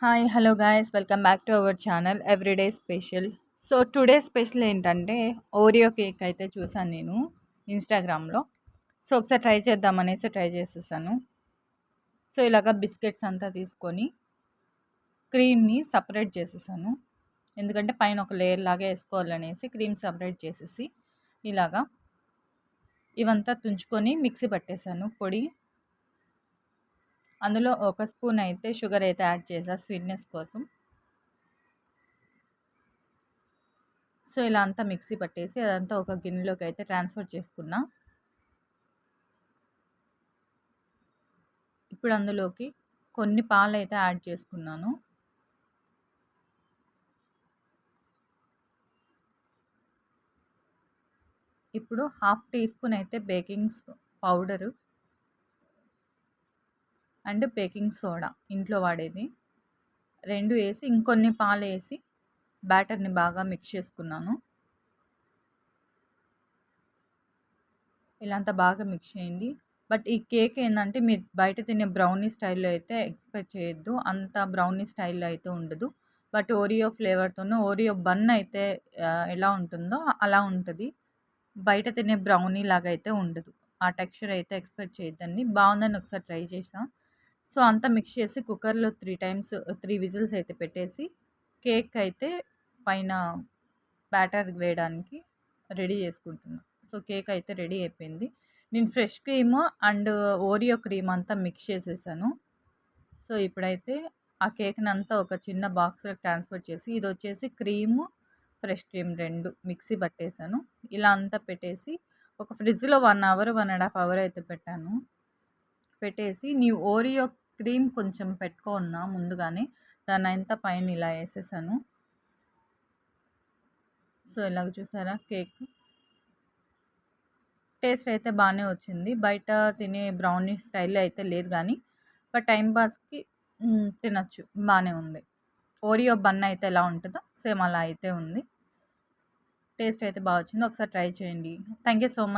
Hi hello guys welcome back to our channel everyday special. So today special ఏంటంటే Oreo cake అయితే చూసాను నేను ఇన్స్టాగ్రామ్లో. సో ఒకసారి ట్రై చేద్దామనేసి ట్రై చేసేసాను. సో ఇలాగ బిస్కెట్స్ అంతా తీసుకొని క్రీమ్ని సపరేట్ చేసేసాను. ఎందుకంటే పైన ఒక లేయర్ లాగా వేసుకోవాలనేసి క్రీమ్ సపరేట్ చేసేసి ఇలాగా ఇవంతా తుంచుకొని మిక్సీ పట్టేశాను పొడి. అందులో ఒక స్పూన్ అయితే షుగర్ అయితే యాడ్ చేసా స్వీట్నెస్ కోసం. సో ఇలా అంతా మిక్సీ పట్టేసి అదంతా ఒక గిన్నెలోకి అయితే ట్రాన్స్ఫర్ చేసుకున్నా. ఇప్పుడు అందులోకి కొన్ని పాలు అయితే యాడ్ చేసుకున్నాను. ఇప్పుడు హాఫ్ టీ స్పూన్ అయితే baking powder and baking soda ఇంట్లో వాడేది రెండు వేసి ఇంకొన్ని పాలు వేసి బ్యాటర్ని బాగా మిక్స్ చేసుకున్నాను. ఇలా అంతా బాగా మిక్స్ చేయండి. బట్ ఈ కేక్ ఏంటంటే మీరు బయట తినే బ్రౌనీ స్టైల్లో అయితే ఎక్స్పెక్ట్ చేయొద్దు, అంత బ్రౌనీ స్టైల్లో అయితే ఉండదు. బట్ ఓరియో ఫ్లేవర్తోనూ ఓరియో బన్ అయితే ఎలా ఉంటుందో అలా ఉంటుంది. బయట తినే బ్రౌనీ లాగా అయితే ఉండదు. ఆ టెక్స్చర్ అయితే ఎక్స్పెక్ట్ చేయొద్దండి. బాగుందని ఒకసారి ట్రై చేసా. సో అంతా మిక్స్ చేసి కుక్కర్లో 3 విజిల్స్ అయితే పెట్టేసి కేక్ అయితే పైన బ్యాటర్ వేయడానికి రెడీ చేసుకుంటున్నాను. సో కేక్ అయితే రెడీ అయిపోయింది. నేను fresh cream and Oreo cream అంతా మిక్స్ చేసేసాను. సో ఇప్పుడైతే ఆ కేక్ని అంతా ఒక చిన్న బాక్స్లోకి ట్రాన్స్ఫర్ చేసి ఇది వచ్చేసి క్రీము ఫ్రెష్ క్రీమ్ రెండు మిక్సీ పట్టేసాను. ఇలా అంతా పెట్టేసి ఒక ఫ్రిడ్జ్లో 1 అవర్ 1.5 అవర్ అయితే పెట్టాను. పెట్టేసి నీ ఓరియో క్రీమ్ కొంచెం పెట్టుకున్నా ముందుగానే దాన్ని అంతా పైన ఇలా వేసేసాను. సో ఇలాగ చూసారా కేక్ టేస్ట్ అయితే బాగానే వచ్చింది. బయట తినే బ్రౌనీ స్టైల్లో అయితే లేదు కానీ బట్ టైం పాస్కి తినచ్చు, బాగానే ఉంది. ఓరియో బన్ అయితే ఎలా ఉంటుందో సేమ్ అలా అయితే ఉంది. టేస్ట్ అయితే బాగా వచ్చింది. ఒకసారి ట్రై చేయండి. Thank you so much.